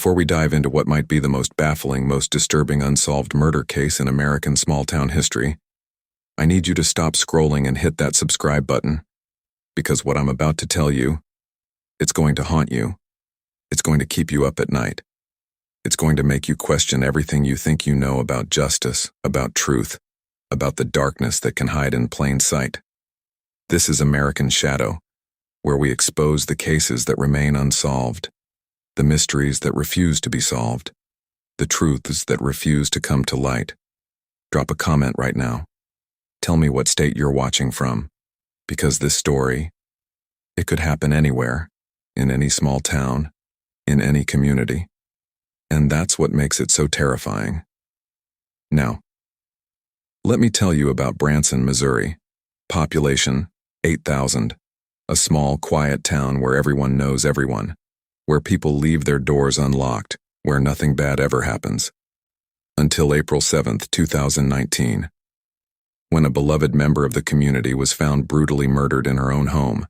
Before we dive into what might be the most baffling, most disturbing unsolved murder case in American small-town history, I need you to stop scrolling and hit that subscribe button, because what I'm about to tell you, it's going to haunt you. It's going to keep you up at night. It's going to make you question everything you think you know about justice, about truth, about the darkness that can hide in plain sight. This is American Shadow, where we expose the cases that remain unsolved, the mysteries that refuse to be solved, the truths that refuse to come to light. Drop a comment right now. Tell me what state you're watching from, because this story, it could happen anywhere, in any small town, in any community. And that's what makes it so terrifying. Now, let me tell you about Branson, Missouri. Population, 8,000. A small, quiet town where everyone knows everyone, where people leave their doors unlocked, where nothing bad ever happens. Until April 7, 2019, when a beloved member of the community was found brutally murdered in her own home,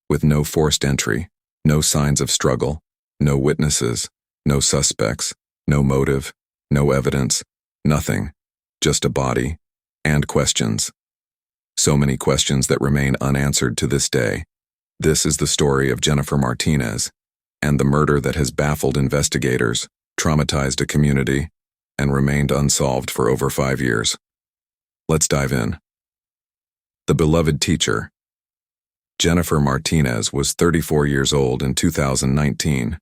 with no forced entry, no signs of struggle, no witnesses, no suspects, no motive, no evidence, nothing, just a body, and questions. So many questions that remain unanswered to this day. This is the story of Jennifer Martinez, and the murder that has baffled investigators, traumatized a community, and remained unsolved for over 5 years. Let's dive in. The beloved teacher. Jennifer Martinez was 34 years old in 2019.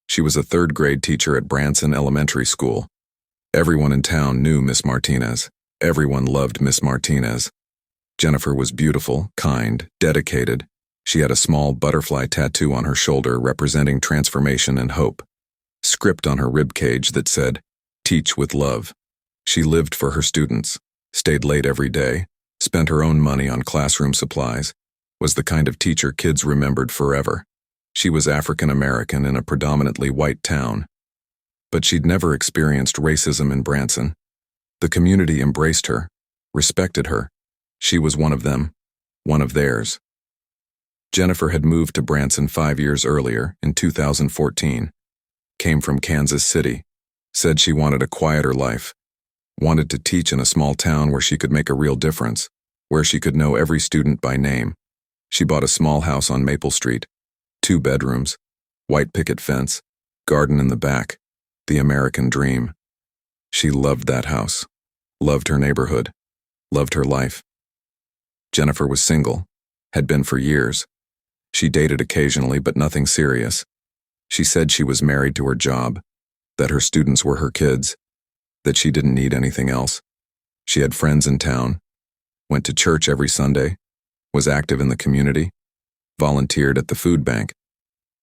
She was a third-grade teacher at Branson Elementary School. Everyone in town knew Miss Martinez. Everyone loved Miss Martinez. Jennifer was beautiful, kind, dedicated. She had a small butterfly tattoo on her shoulder representing transformation and hope. Script on her ribcage that said, "Teach with love." She lived for her students, stayed late every day, spent her own money on classroom supplies, was the kind of teacher kids remembered forever. She was African American in a predominantly white town. But she'd never experienced racism in Branson. The community embraced her, respected her. She was one of them, one of theirs. Jennifer had moved to Branson 5 years earlier, in 2014. Came from Kansas City. Said she wanted a quieter life. Wanted to teach in a small town where she could make a real difference, where she could know every student by name. She bought a small house on Maple Street, 2 bedrooms, white picket fence, garden in the back, the American dream. She loved that house, loved her neighborhood, loved her life. Jennifer was single, had been for years. She dated occasionally, but nothing serious. She said she was married to her job, that her students were her kids, that she didn't need anything else. She had friends in town, went to church every Sunday, was active in the community, volunteered at the food bank,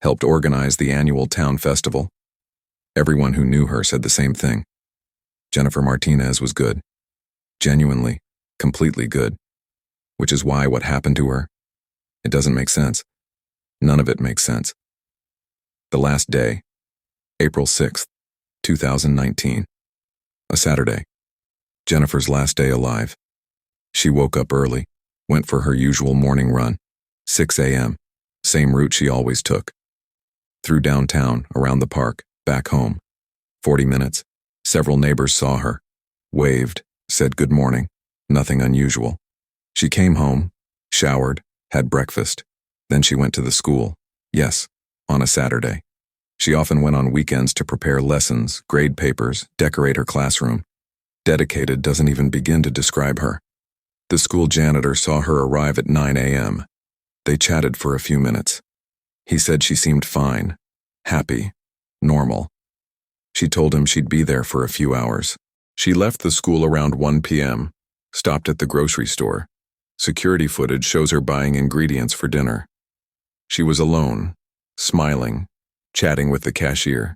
helped organize the annual town festival. Everyone who knew her said the same thing. Jennifer Martinez was good. Genuinely, completely good. Which is why what happened to her, it doesn't make sense. None of it makes sense. The last day, April 6th, 2019. A Saturday. Jennifer's last day alive. She woke up early, went for her usual morning run, 6 a.m., same route she always took. Through downtown, around the park, back home. 40 minutes. Several neighbors saw her, waved, said good morning, nothing unusual. She came home, showered, had breakfast. Then she went to the school. Yes, on a Saturday. She often went on weekends to prepare lessons, grade papers, decorate her classroom. Dedicated doesn't even begin to describe her. The school janitor saw her arrive at 9 a.m. They chatted for a few minutes. He said she seemed fine, happy, normal. She told him she'd be there for a few hours. She left the school around 1 p.m., stopped at the grocery store. Security footage shows her buying ingredients for dinner. She was alone, smiling, chatting with the cashier.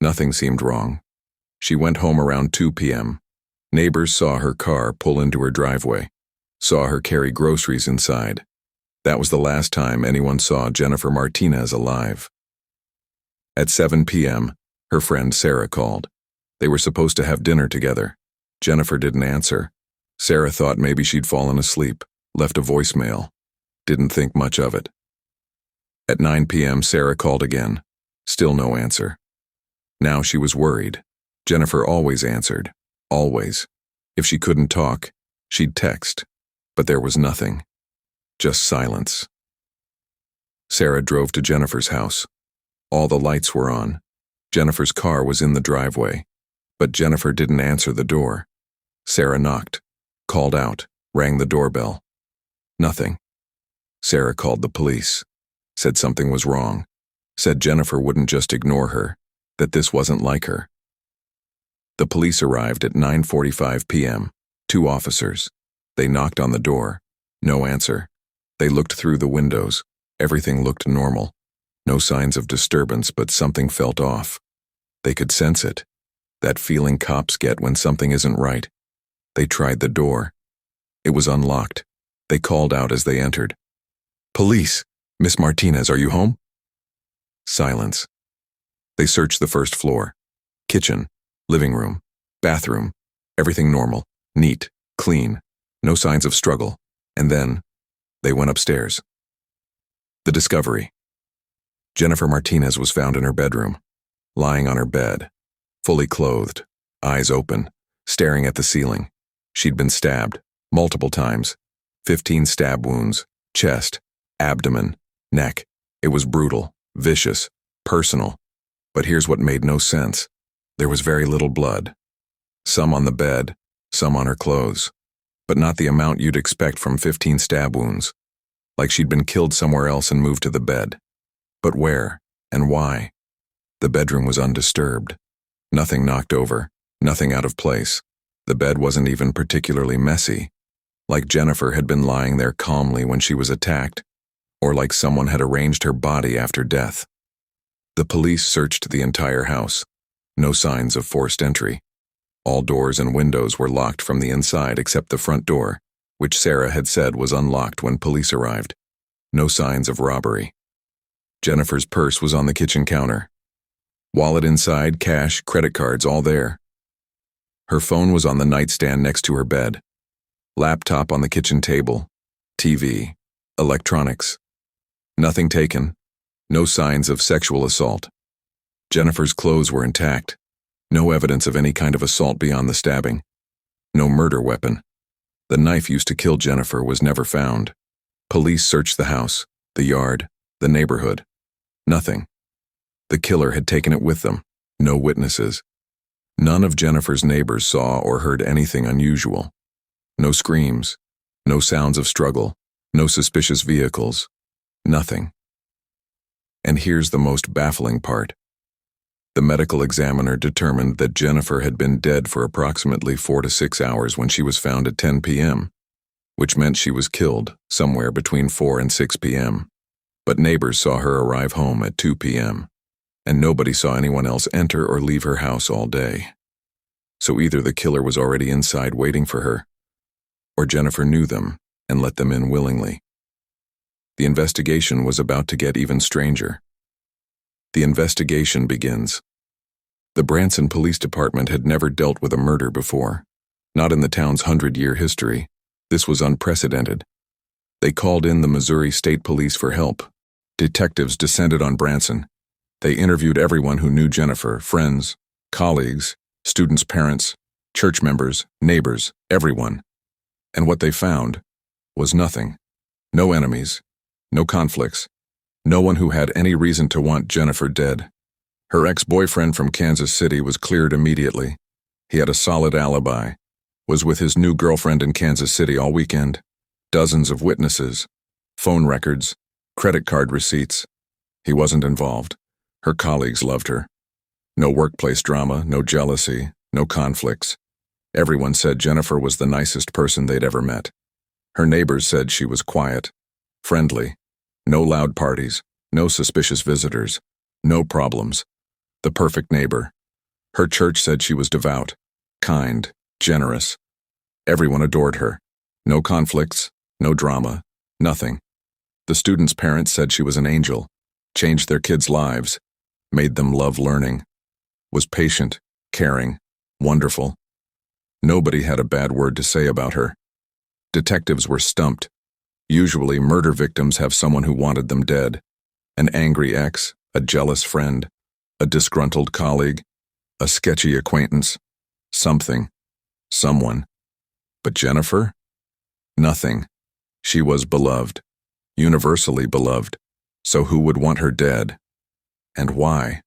Nothing seemed wrong. She went home around 2 p.m. Neighbors saw her car pull into her driveway, saw her carry groceries inside. That was the last time anyone saw Jennifer Martinez alive. At 7 p.m., her friend Sarah called. They were supposed to have dinner together. Jennifer didn't answer. Sarah thought maybe she'd fallen asleep, left a voicemail. Didn't think much of it. At 9 p.m., Sarah called again. Still no answer. Now she was worried. Jennifer always answered. Always. If she couldn't talk, she'd text. But there was nothing. Just silence. Sarah drove to Jennifer's house. All the lights were on. Jennifer's car was in the driveway. But Jennifer didn't answer the door. Sarah knocked, called out, rang the doorbell. Nothing. Sarah called the police. Said something was wrong. Said Jennifer wouldn't just ignore her, that this wasn't like her. The police arrived at 9:45 p.m. 2 officers. They knocked on the door. No answer. They looked through the windows. Everything looked normal. No signs of disturbance, but something felt off. They could sense it. That feeling cops get when something isn't right. They tried the door. It was unlocked. They called out as they entered. "Police! Miss Martinez, are you home?" Silence. They searched the first floor. Kitchen, living room, bathroom, everything normal, neat, clean, no signs of struggle. And then, they went upstairs. The discovery. Jennifer Martinez was found in her bedroom, lying on her bed, fully clothed, eyes open, staring at the ceiling. She'd been stabbed, multiple times, 15 stab wounds, chest, abdomen, neck. It was brutal, vicious, personal. But here's what made no sense. There was very little blood. Some on the bed, some on her clothes. But not the amount you'd expect from 15 stab wounds. Like she'd been killed somewhere else and moved to the bed. But where, and why? The bedroom was undisturbed. Nothing knocked over, nothing out of place. The bed wasn't even particularly messy. Like Jennifer had been lying there calmly when she was attacked, or like someone had arranged her body after death. The police searched the entire house. No signs of forced entry. All doors and windows were locked from the inside except the front door, which Sarah had said was unlocked when police arrived. No signs of robbery. Jennifer's purse was on the kitchen counter. Wallet inside, cash, credit cards, all there. Her phone was on the nightstand next to her bed. Laptop on the kitchen table. TV. Electronics. Nothing taken. No signs of sexual assault. Jennifer's clothes were intact. No evidence of any kind of assault beyond the stabbing. No murder weapon. The knife used to kill Jennifer was never found. Police searched the house, the yard, the neighborhood. Nothing. The killer had taken it with them. No witnesses. None of Jennifer's neighbors saw or heard anything unusual. No screams. No sounds of struggle. No suspicious vehicles. Nothing. And here's the most baffling part. The medical examiner determined that Jennifer had been dead for approximately 4 to 6 hours when she was found at 10 p.m., which meant she was killed somewhere between 4 and 6 p.m. But neighbors saw her arrive home at 2 p.m., and nobody saw anyone else enter or leave her house all day. So either the killer was already inside waiting for her, or Jennifer knew them and let them in willingly. The investigation was about to get even stranger. The investigation begins. The Branson Police Department had never dealt with a murder before. Not in the town's 100-year history. This was unprecedented. They called in the Missouri State Police for help. Detectives descended on Branson. They interviewed everyone who knew Jennifer, friends, colleagues, students' parents, church members, neighbors, everyone. And what they found was nothing. No enemies, no conflicts, no one who had any reason to want Jennifer dead. Her ex-boyfriend from Kansas City was cleared immediately. He had a solid alibi, was with his new girlfriend in Kansas City all weekend. Dozens of witnesses, phone records, credit card receipts. He wasn't involved. Her colleagues loved her. No workplace drama, no jealousy, no conflicts. Everyone said Jennifer was the nicest person they'd ever met. Her neighbors said she was quiet, friendly, no loud parties, no suspicious visitors, no problems. The perfect neighbor. Her church said she was devout, kind, generous. Everyone adored her. No conflicts, no drama, nothing. The students' parents said she was an angel, changed their kids' lives, made them love learning, was patient, caring, wonderful. Nobody had a bad word to say about her. Detectives were stumped. Usually, murder victims have someone who wanted them dead. An angry ex, a jealous friend, A disgruntled colleague? A sketchy acquaintance? Something. Someone. But Jennifer? Nothing. She was beloved. Universally beloved. So who would want her dead? And why?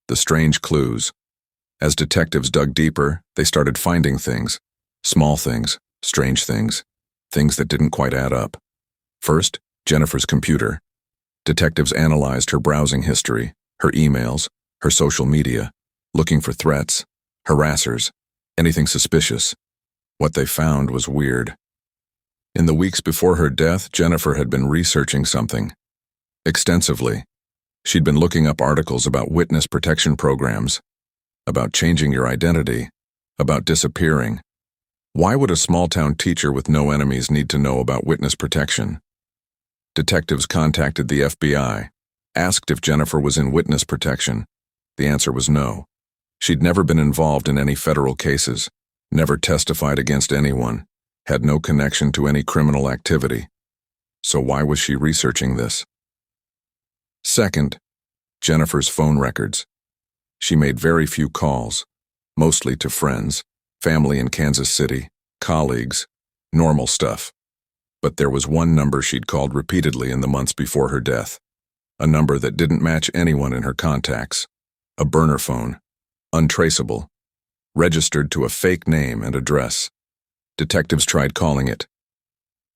The strange clues. As detectives dug deeper, they started finding things. Small things, strange things, things that didn't quite add up. First, Jennifer's computer. Detectives analyzed her browsing history, her emails, her social media, looking for threats, harassers, anything suspicious. What they found was weird. In the weeks before her death, Jennifer had been researching something. Extensively. She'd been looking up articles about witness protection programs, about changing your identity, about disappearing. Why would a small-town teacher with no enemies need to know about witness protection? Detectives contacted the FBI, asked if Jennifer was in witness protection. The answer was no. She'd never been involved in any federal cases, never testified against anyone, had no connection to any criminal activity. So why was she researching this? Second, Jennifer's phone records. She made very few calls, mostly to friends, family in Kansas City, colleagues, normal stuff. But there was one number she'd called repeatedly in the months before her death, a number that didn't match anyone in her contacts, a burner phone, untraceable, registered to a fake name and address. Detectives tried calling it.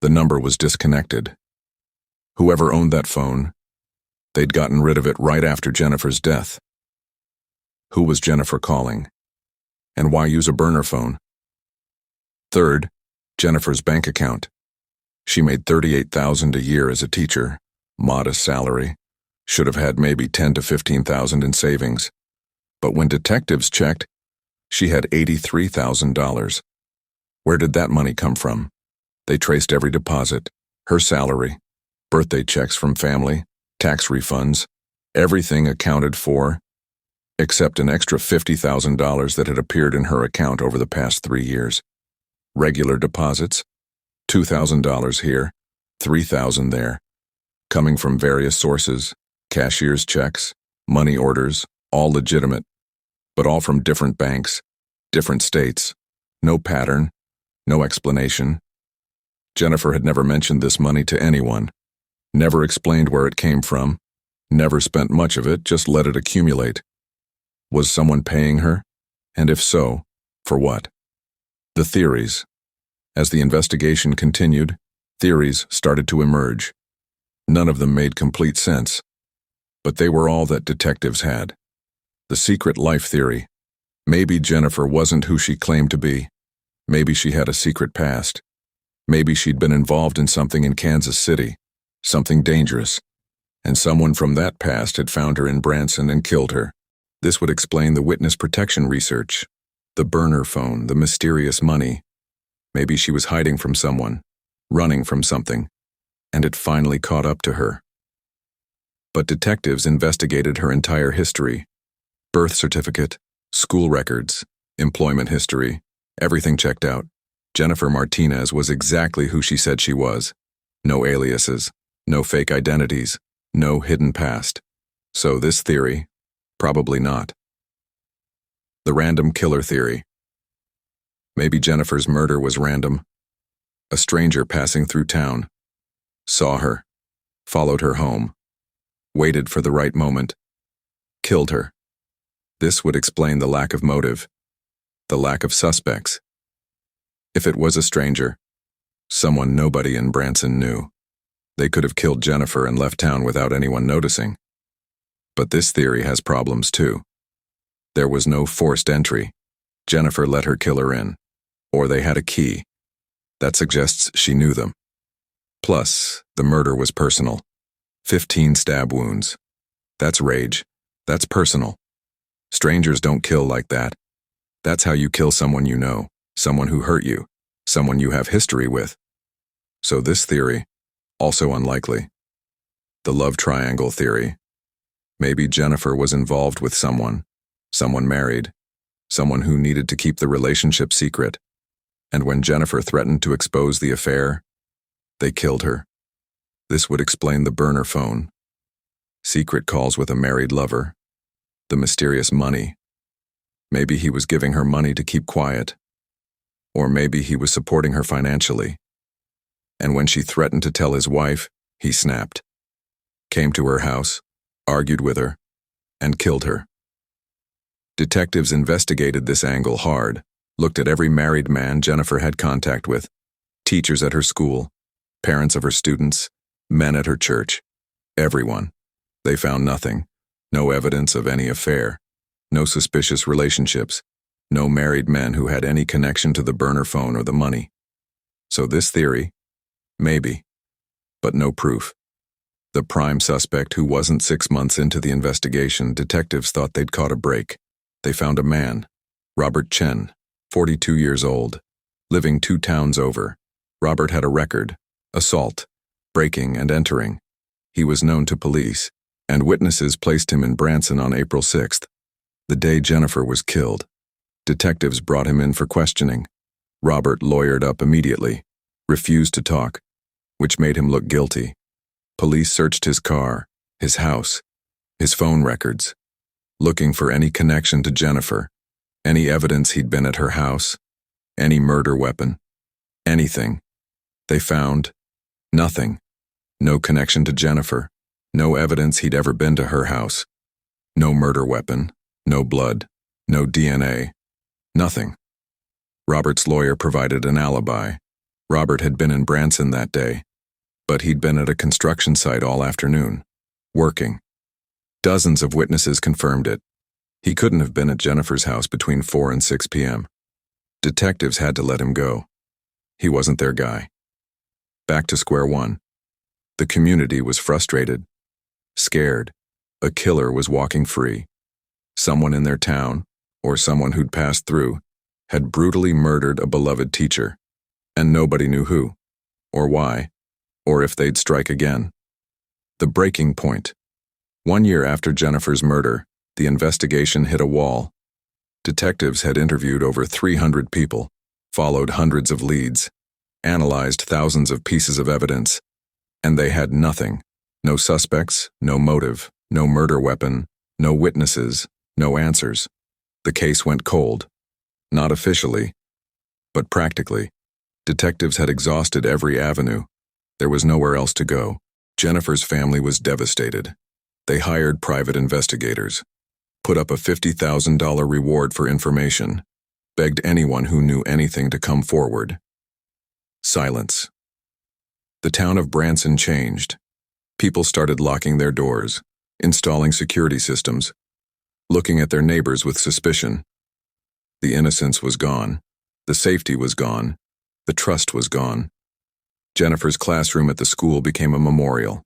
The number was disconnected. Whoever owned that phone, they'd gotten rid of it right after Jennifer's death. Who was Jennifer calling? And why use a burner phone? Third, Jennifer's bank account. She made $38,000 a year as a teacher, modest salary, should have had maybe $10,000 to $15,000 in savings. But when detectives checked, she had $83,000. Where did that money come from? They traced every deposit, her salary, birthday checks from family, tax refunds, everything accounted for, except an extra $50,000 that had appeared in her account over the past 3 years. Regular deposits, $2,000 here, $3,000 there, coming from various sources, cashier's checks, money orders, all legitimate, but all from different banks, different states, no pattern, no explanation. Jennifer had never mentioned this money to anyone, never explained where it came from, never spent much of it, just let it accumulate. Was someone paying her? And if so, for what? The theories. As the investigation continued, theories started to emerge. None of them made complete sense, but they were all that detectives had. The secret life theory. Maybe Jennifer wasn't who she claimed to be. Maybe she had a secret past. Maybe she'd been involved in something in Kansas City, something dangerous, and someone from that past had found her in Branson and killed her. This would explain the witness protection research, the burner phone, the mysterious money. Maybe she was hiding from someone, running from something, and it finally caught up to her. But detectives investigated her entire history. Birth certificate, school records, employment history, everything checked out. Jennifer Martinez was exactly who she said she was. No aliases, no fake identities, no hidden past. So this theory, probably not. The random killer theory. Maybe Jennifer's murder was random. A stranger passing through town saw her, followed her home, waited for the right moment, killed her. This would explain the lack of motive, the lack of suspects. If it was a stranger, someone nobody in Branson knew, they could have killed Jennifer and left town without anyone noticing. But this theory has problems too. There was no forced entry. Jennifer let her killer in, or they had a key. That suggests she knew them. Plus, the murder was personal. 15 stab wounds. That's rage. That's personal. Strangers don't kill like that. That's how you kill someone you know, someone who hurt you, someone you have history with. So this theory, also unlikely. The love triangle theory. Maybe Jennifer was involved with someone married, someone who needed to keep the relationship secret. And when Jennifer threatened to expose the affair, they killed her. This would explain the burner phone. Secret calls with a married lover. The mysterious money. Maybe he was giving her money to keep quiet. Or maybe he was supporting her financially. And when she threatened to tell his wife, he snapped. Came to her house, argued with her, and killed her. Detectives investigated this angle hard, looked at every married man Jennifer had contact with, teachers at her school, parents of her students, men at her church, everyone. They found nothing, no evidence of any affair, no suspicious relationships, no married men who had any connection to the burner phone or the money. So this theory, maybe, but no proof. The prime suspect, who wasn't 6 months into the investigation, detectives thought they'd caught a break. They found a man, Robert Chen, 42 years old, living 2 towns over. Robert had a record: assault, breaking and entering. He was known to police, and witnesses placed him in Branson on April 6th, the day Jennifer was killed. Detectives brought him in for questioning. Robert lawyered up immediately, refused to talk, which made him look guilty. Police searched his car, his house, his phone records, looking for any connection to Jennifer, any evidence he'd been at her house, any murder weapon, anything. They found nothing. No connection to Jennifer, no evidence he'd ever been to her house, no murder weapon, no blood, no DNA, nothing. Robert's lawyer provided an alibi. Robert had been in Branson that day, but he'd been at a construction site all afternoon, working. Dozens of witnesses confirmed it. He couldn't have been at Jennifer's house between 4 and 6 p.m. Detectives had to let him go. He wasn't their guy. Back to square one. The community was frustrated, scared. A killer was walking free. Someone in their town, or someone who'd passed through, had brutally murdered a beloved teacher, and nobody knew who, or why, or if they'd strike again. The breaking point. 1 year after Jennifer's murder, the investigation hit a wall. Detectives had interviewed over 300 people, followed hundreds of leads, analyzed thousands of pieces of evidence, and they had nothing. No suspects, no motive, no murder weapon, no witnesses, no answers. The case went cold. Not officially, but practically. Detectives had exhausted every avenue. There was nowhere else to go. Jennifer's family was devastated. They hired private investigators, put up a $50,000 reward for information, begged anyone who knew anything to come forward. Silence. The town of Branson changed. People started locking their doors, installing security systems, looking at their neighbors with suspicion. The innocence was gone. The safety was gone. The trust was gone. Jennifer's classroom at the school became a memorial.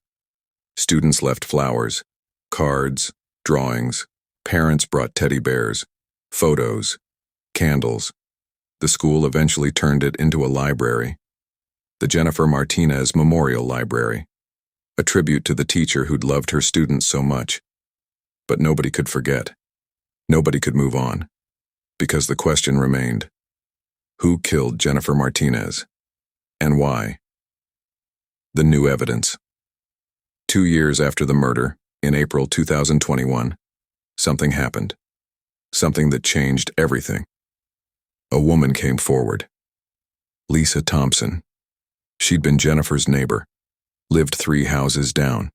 Students left flowers, cards, drawings. Parents brought teddy bears, photos, candles. The school eventually turned it into a library. The Jennifer Martinez Memorial Library, a tribute to the teacher who'd loved her students so much. But nobody could forget. Nobody could move on. Because the question remained: who killed Jennifer Martinez? And why? The new evidence. 2 years after the murder, in April 2021, something happened. Something that changed everything. A woman came forward. Lisa Thompson. She'd been Jennifer's neighbor, lived 3 houses down.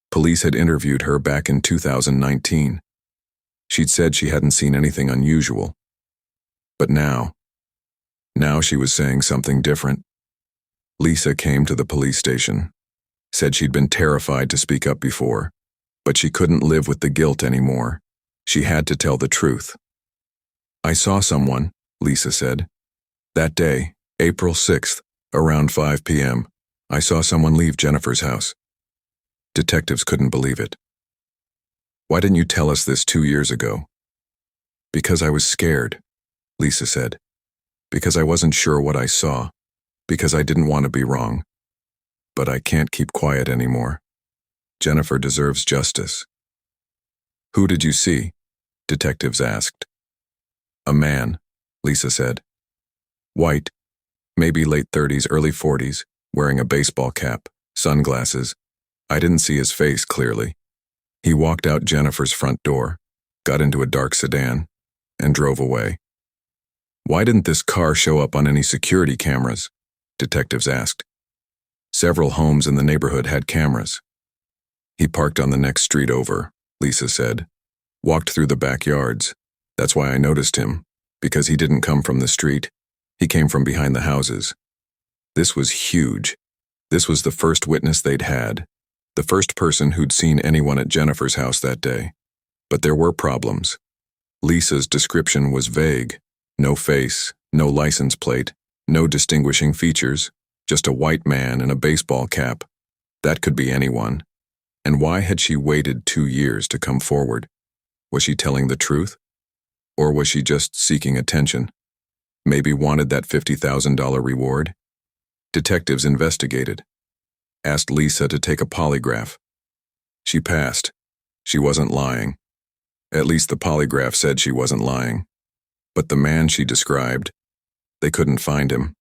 Police had interviewed her back in 2019. She'd said she hadn't seen anything unusual. But now she was saying something different. Lisa came to the police station, said she'd been terrified to speak up before, but she couldn't live with the guilt anymore. She had to tell the truth. "I saw someone," Lisa said. "That day, April 6th, around 5 p.m., I saw someone leave Jennifer's house." Detectives couldn't believe it. "Why didn't you tell us this 2 years ago?" "Because I was scared," Lisa said. "Because I wasn't sure what I saw. Because I didn't want to be wrong. But I can't keep quiet anymore. Jennifer deserves justice." "Who did you see?" detectives asked. "A man," Lisa said. "White, maybe late 30s, early 40s, wearing a baseball cap, sunglasses. I didn't see his face clearly. He walked out Jennifer's front door, got into a dark sedan, and drove away. Why didn't this car show up on any security cameras? Detectives asked. Several homes in the neighborhood had cameras. He parked on the next street over, Lisa said. Walked through the backyards. That's why I noticed him, because he didn't come from the street. He came from behind the houses. This was huge. This was the first witness they'd had, the first person who'd seen anyone at Jennifer's house that day. But there were problems. Lisa's description was vague. No face, no license plate, no distinguishing features, just a white man in a baseball cap. That could be anyone. And why had she waited 2 years to come forward? Was she telling the truth? Or was she just seeking attention? Maybe wanted that $50,000 reward? Detectives investigated. Asked Lisa to take a polygraph. She passed. She wasn't lying. At least the polygraph said she wasn't lying. But the man she described, they couldn't find him.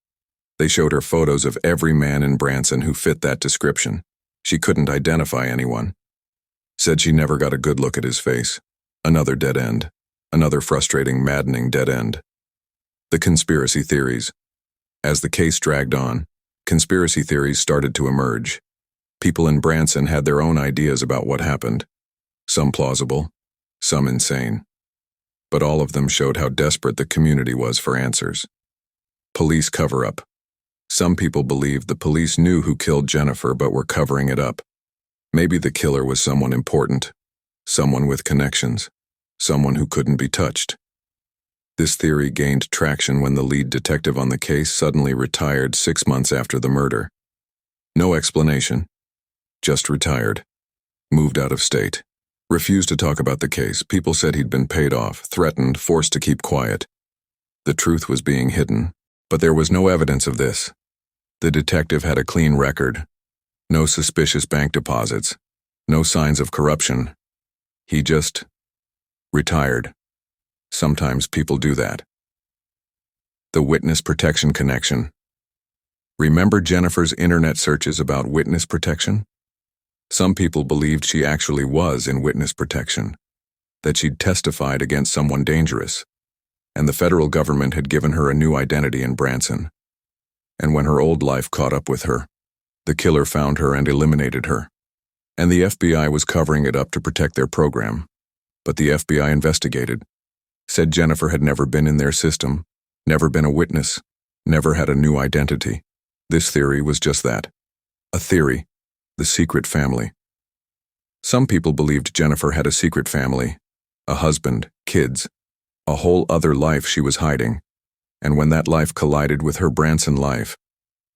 They showed her photos of every man in Branson who fit that description. She couldn't identify anyone. Said she never got a good look at his face. Another dead end. Another frustrating, maddening dead end. The conspiracy theories. As the case dragged on, conspiracy theories started to emerge. People in Branson had their own ideas about what happened. Some plausible, some insane. But all of them showed how desperate the community was for answers. Police cover-up. Some people believed the police knew who killed Jennifer but were covering it up. Maybe the killer was someone important, someone with connections, someone who couldn't be touched. This theory gained traction when the lead detective on the case suddenly retired 6 months after the murder. No explanation. Just retired. Moved out of state. Refused to talk about the case. People said he'd been paid off, threatened, forced to keep quiet. The truth was being hidden, but there was no evidence of this. The detective had a clean record. No suspicious bank deposits. No signs of corruption. He just retired. Sometimes people do that. The witness protection connection. Remember Jennifer's internet searches about witness protection? Some people believed she actually was in witness protection, that she'd testified against someone dangerous, and the federal government had given her a new identity in Branson. And when her old life caught up with her, the killer found her and eliminated her. And the FBI was covering it up to protect their program. But the FBI investigated, said Jennifer had never been in their system, never been a witness, never had a new identity. This theory was just that. A theory. The secret family. Some people believed Jennifer had a secret family, a husband, kids, a whole other life she was hiding, and when that life collided with her Branson life,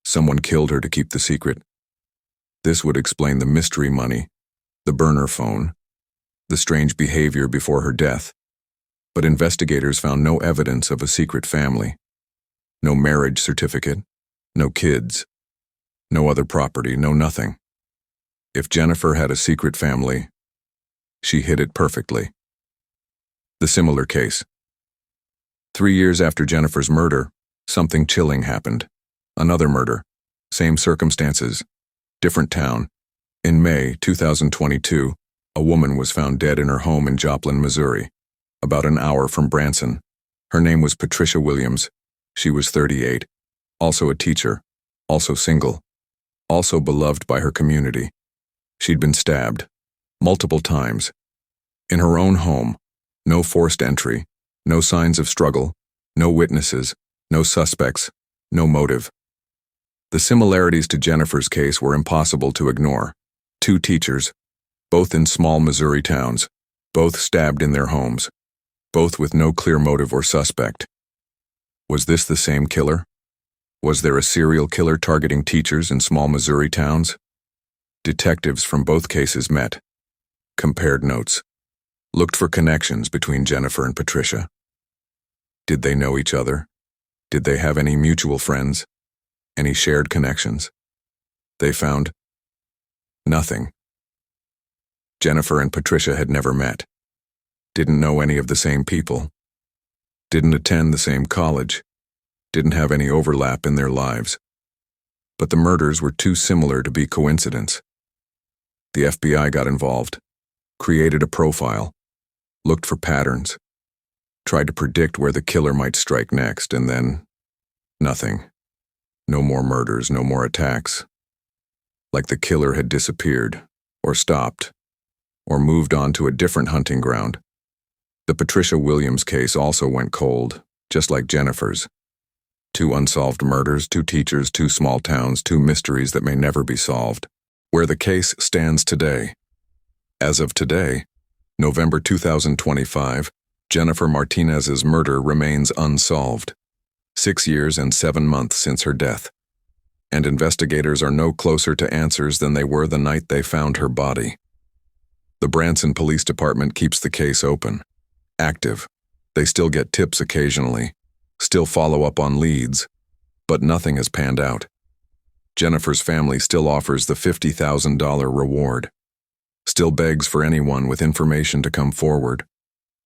someone killed her to keep the secret. This would explain the mystery money, the burner phone, the strange behavior before her death. But investigators found no evidence of a secret family. No marriage certificate, no kids, no other property, no nothing. If Jennifer had a secret family, she hid it perfectly. The similar case. 3 years after Jennifer's murder, something chilling happened. Another murder. Same circumstances. Different town. In May 2022, a woman was found dead in her home in Joplin, Missouri, about an hour from Branson. Her name was Patricia Williams. She was 38. Also a teacher. Also single. Also beloved by her community. She'd been stabbed. Multiple times. In her own home. No forced entry. No signs of struggle. No witnesses. No suspects. No motive. The similarities to Jennifer's case were impossible to ignore. 2 teachers. Both in small Missouri towns. Both stabbed in their homes. Both with no clear motive or suspect. Was this the same killer? Was there a serial killer targeting teachers in small Missouri towns? Detectives from both cases met, compared notes, looked for connections between Jennifer and Patricia. Did they know each other? Did they have any mutual friends? Any shared connections? They found nothing. Jennifer and Patricia had never met, didn't know any of the same people, didn't attend the same college, didn't have any overlap in their lives. But the murders were too similar to be coincidence. The FBI got involved, created a profile, looked for patterns, tried to predict where the killer might strike next, and then nothing. No more murders, no more attacks. Like the killer had disappeared, or stopped, or moved on to a different hunting ground. The Patricia Williams case also went cold, just like Jennifer's. 2 unsolved murders, 2 teachers, 2 small towns, 2 mysteries that may never be solved. Where the case stands today. As of today, November 2025, Jennifer Martinez's murder remains unsolved. 6 years and 7 months since her death. And investigators are no closer to answers than they were the night they found her body. The Branson Police Department keeps the case open. Active. They still get tips occasionally, still follow up on leads, but nothing has panned out. Jennifer's family still offers the $50,000 reward, still begs for anyone with information to come forward,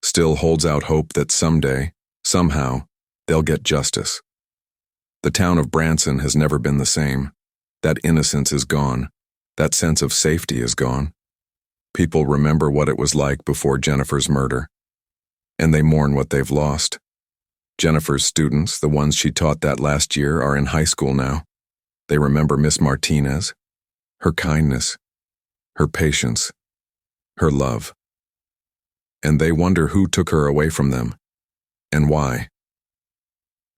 still holds out hope that someday, somehow, they'll get justice. The town of Branson has never been the same. That innocence is gone. That sense of safety is gone. People remember what it was like before Jennifer's murder, and they mourn what they've lost. Jennifer's students, the ones she taught that last year, are in high school now. They remember Miss Martinez, her kindness, her patience, her love. And they wonder who took her away from them, and why.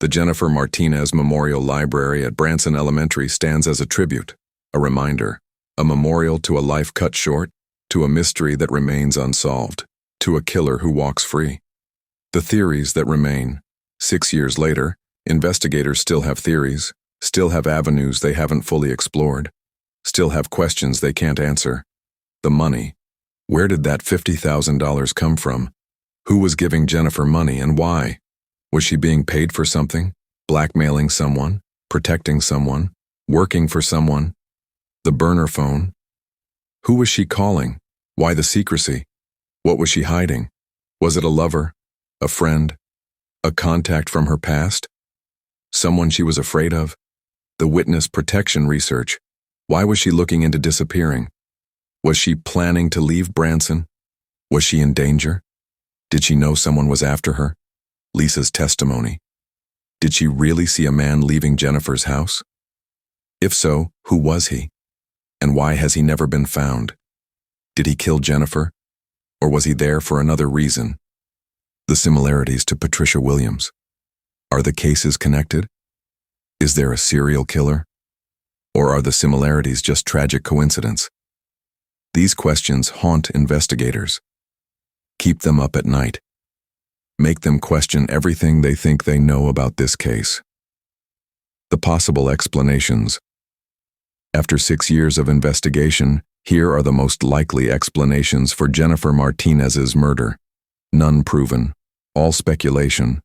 The Jennifer Martinez Memorial Library at Branson Elementary stands as a tribute, a reminder, a memorial to a life cut short, to a mystery that remains unsolved, to a killer who walks free. The theories that remain. 6 years later, investigators still have theories, still have avenues they haven't fully explored, still have questions they can't answer. The money. Where did that $50,000 come from? Who was giving Jennifer money and why? Was she being paid for something? Blackmailing someone? Protecting someone? Working for someone? The burner phone? Who was she calling? Why the secrecy? What was she hiding? Was it a lover? A friend? A contact from her past? Someone she was afraid of? The witness protection research. Why was she looking into disappearing? Was she planning to leave Branson? Was she in danger? Did she know someone was after her? Lisa's testimony. Did she really see a man leaving Jennifer's house? If so, who was he? And why has he never been found? Did he kill Jennifer? Or was he there for another reason? The similarities to Patricia Williams. Are the cases connected? Is there a serial killer? Or are the similarities just tragic coincidence? These questions haunt investigators. Keep them up at night. Make them question everything they think they know about this case. The possible explanations. After 6 years of investigation, here are the most likely explanations for Jennifer Martinez's murder. None proven, all speculation,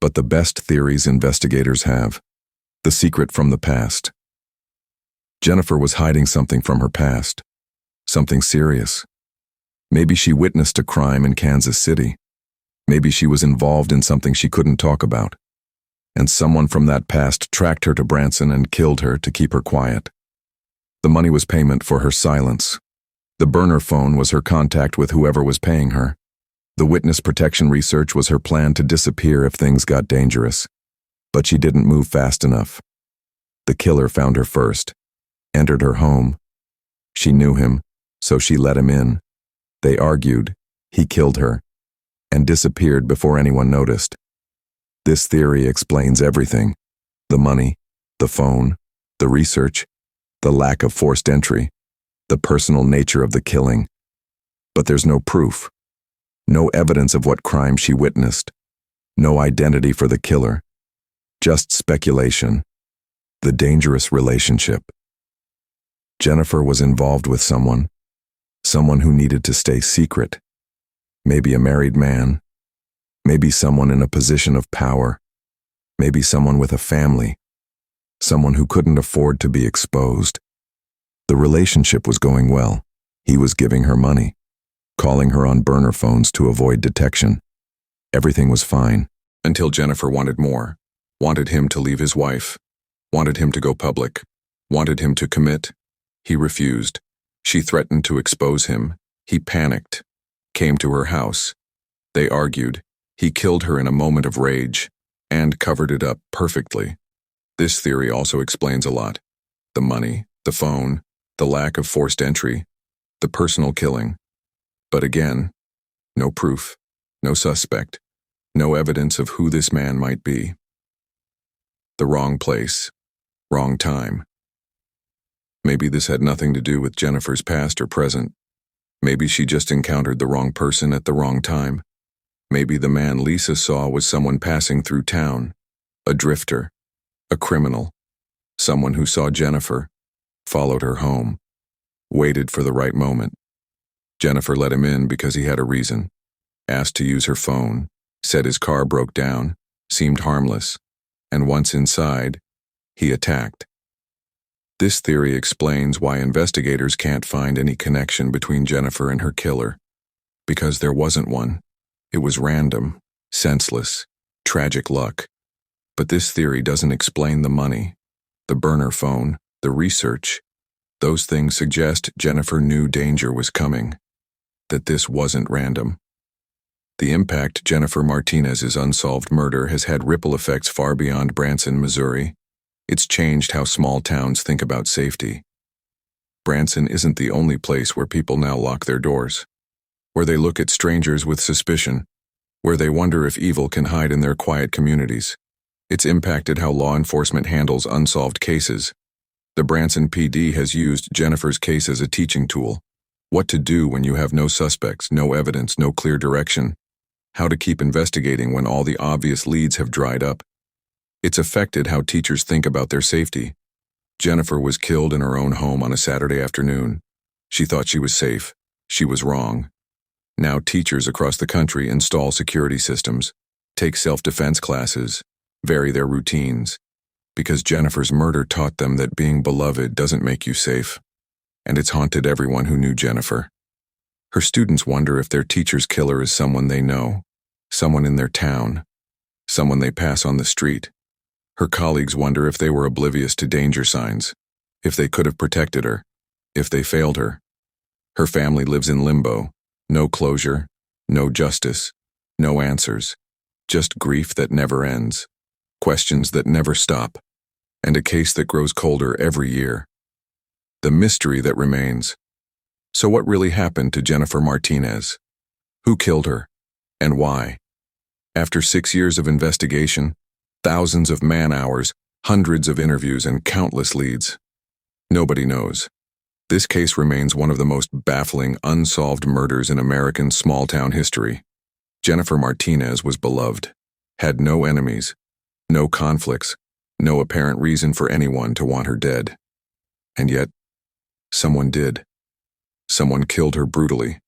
but the best theories investigators have. The secret from the past. Jennifer was hiding something from her past. Something serious. Maybe she witnessed a crime in Kansas City. Maybe she was involved in something she couldn't talk about. And someone from that past tracked her to Branson and killed her to keep her quiet. The money was payment for her silence. The burner phone was her contact with whoever was paying her. The witness protection research was her plan to disappear if things got dangerous. But she didn't move fast enough. The killer found her first, entered her home. She knew him, so she let him in. They argued, he killed her, and disappeared before anyone noticed. This theory explains everything. The money, the phone, the research, the lack of forced entry, the personal nature of the killing. But there's no proof. No evidence of what crime she witnessed. No identity for the killer. Just speculation. The dangerous relationship. Jennifer was involved with someone who needed to stay secret. Maybe a married man. Maybe someone in a position of power. Maybe someone with a family. Someone who couldn't afford to be exposed. The relationship was going well. He was giving her money, calling her on burner phones to avoid detection. Everything was fine, until Jennifer wanted more. Wanted him to leave his wife. Wanted him to go public. Wanted him to commit. He refused. She threatened to expose him. He panicked. Came to her house. They argued. He killed her in a moment of rage and covered it up perfectly. This theory also explains a lot. The money, the phone, the lack of forced entry, the personal killing. But again, no proof, no suspect, no evidence of who this man might be. The wrong place, wrong time. Maybe this had nothing to do with Jennifer's past or present. Maybe she just encountered the wrong person at the wrong time. Maybe the man Lisa saw was someone passing through town, a drifter, a criminal, someone who saw Jennifer, followed her home, waited for the right moment. Jennifer let him in because he had a reason, asked to use her phone, said his car broke down, seemed harmless, and once inside, he attacked. This theory explains why investigators can't find any connection between Jennifer and her killer, because there wasn't one. It was random, senseless, tragic luck. But this theory doesn't explain the money, the burner phone, the research. Those things suggest Jennifer knew danger was coming, that this wasn't random. The impact Jennifer Martinez's unsolved murder has had ripple effects far beyond Branson, Missouri. It's changed how small towns think about safety. Branson isn't the only place where people now lock their doors, where they look at strangers with suspicion, where they wonder if evil can hide in their quiet communities. It's impacted how law enforcement handles unsolved cases. The Branson PD has used Jennifer's case as a teaching tool. What to do when you have no suspects, no evidence, no clear direction. How to keep investigating when all the obvious leads have dried up. It's affected how teachers think about their safety. Jennifer was killed in her own home on a Saturday afternoon. She thought she was safe. She was wrong. Now teachers across the country install security systems, take self-defense classes, vary their routines, because Jennifer's murder taught them that being beloved doesn't make you safe. And it's haunted everyone who knew Jennifer. Her students wonder if their teacher's killer is someone they know, someone in their town, someone they pass on the street. Her colleagues wonder if they were oblivious to danger signs, if they could have protected her, if they failed her. Her family lives in limbo, no closure, no justice, no answers, just grief that never ends, questions that never stop, and a case that grows colder every year. The mystery that remains. So what really happened to Jennifer Martinez? Who killed her, and why? After 6 years of investigation, thousands of man-hours, hundreds of interviews, and countless leads, nobody knows. This case remains one of the most baffling, unsolved murders in American small-town history. Jennifer Martinez was beloved, had no enemies, no conflicts, no apparent reason for anyone to want her dead. And yet, someone did. Someone killed her brutally,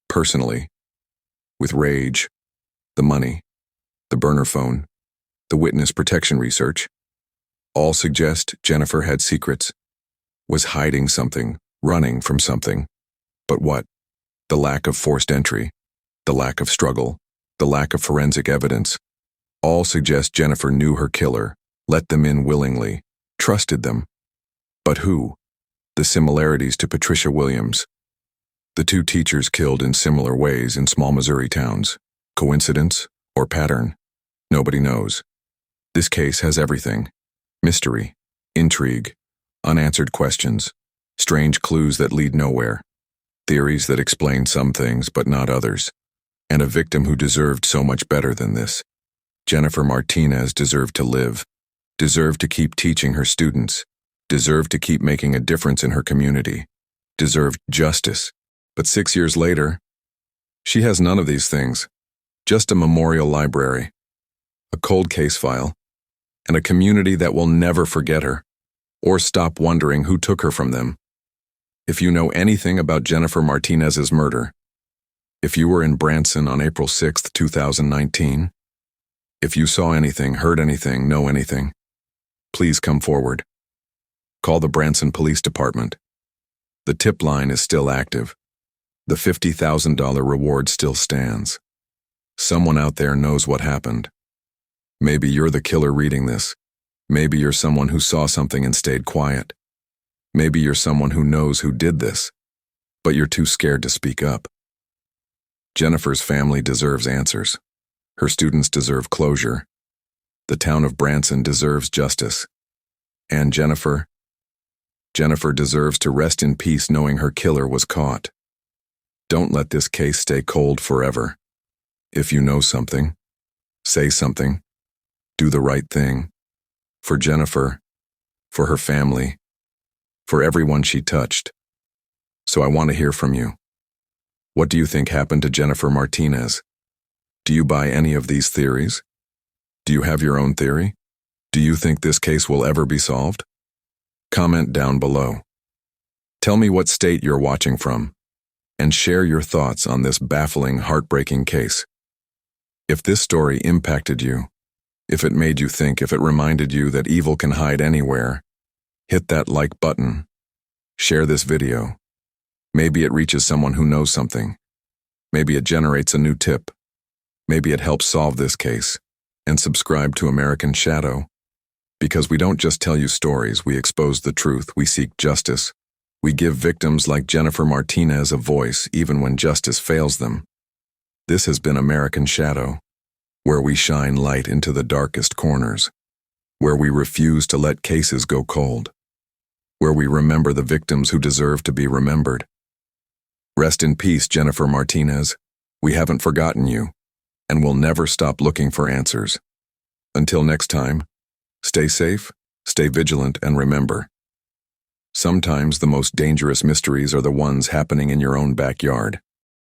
personally, with rage, the money, the burner phone, the witness protection research. All suggest Jennifer had secrets, was hiding something, running from something. But what? The lack of forced entry, the lack of struggle, the lack of forensic evidence. All suggest Jennifer knew her killer, let them in willingly, trusted them. But who? The similarities to Patricia Williams. The two teachers killed in similar ways in small Missouri towns. Coincidence or pattern? Nobody knows. This case has everything. Mystery, intrigue, unanswered questions, strange clues that lead nowhere, theories that explain some things but not others, and a victim who deserved so much better than this. Jennifer Martinez deserved to live, deserved to keep teaching her students, deserved to keep making a difference in her community, deserved justice. But 6 years later, she has none of these things. Just a memorial library, a cold case file, and a community that will never forget her, or stop wondering who took her from them. If you know anything about Jennifer Martinez's murder, if you were in Branson on April 6, 2019, if you saw anything, heard anything, know anything, please come forward. Call the Branson Police Department. The tip line is still active. The $50,000 reward still stands. Someone out there knows what happened. Maybe you're the killer reading this. Maybe you're someone who saw something and stayed quiet. Maybe you're someone who knows who did this, but you're too scared to speak up. Jennifer's family deserves answers. Her students deserve closure. The town of Branson deserves justice. And Jennifer deserves to rest in peace knowing her killer was caught. Don't let this case stay cold forever. If you know something, say something. Do the right thing. For Jennifer, for her family, for everyone she touched. So I want to hear from you. What do you think happened to Jennifer Martinez? Do you buy any of these theories? Do you have your own theory? Do you think this case will ever be solved? Comment down below. Tell me what state you're watching from, and share your thoughts on this baffling, heartbreaking case. If this story impacted you, if it made you think, if it reminded you that evil can hide anywhere, hit that like button. Share this video. Maybe it reaches someone who knows something. Maybe it generates a new tip. Maybe it helps solve this case. And subscribe to American Shadow. Because we don't just tell you stories, we expose the truth, we seek justice. We give victims like Jennifer Martinez a voice even when justice fails them. This has been American Shadow, where we shine light into the darkest corners, where we refuse to let cases go cold, where we remember the victims who deserve to be remembered. Rest in peace, Jennifer Martinez. We haven't forgotten you, and we'll never stop looking for answers. Until next time, stay safe, stay vigilant, and remember, sometimes the most dangerous mysteries are the ones happening in your own backyard.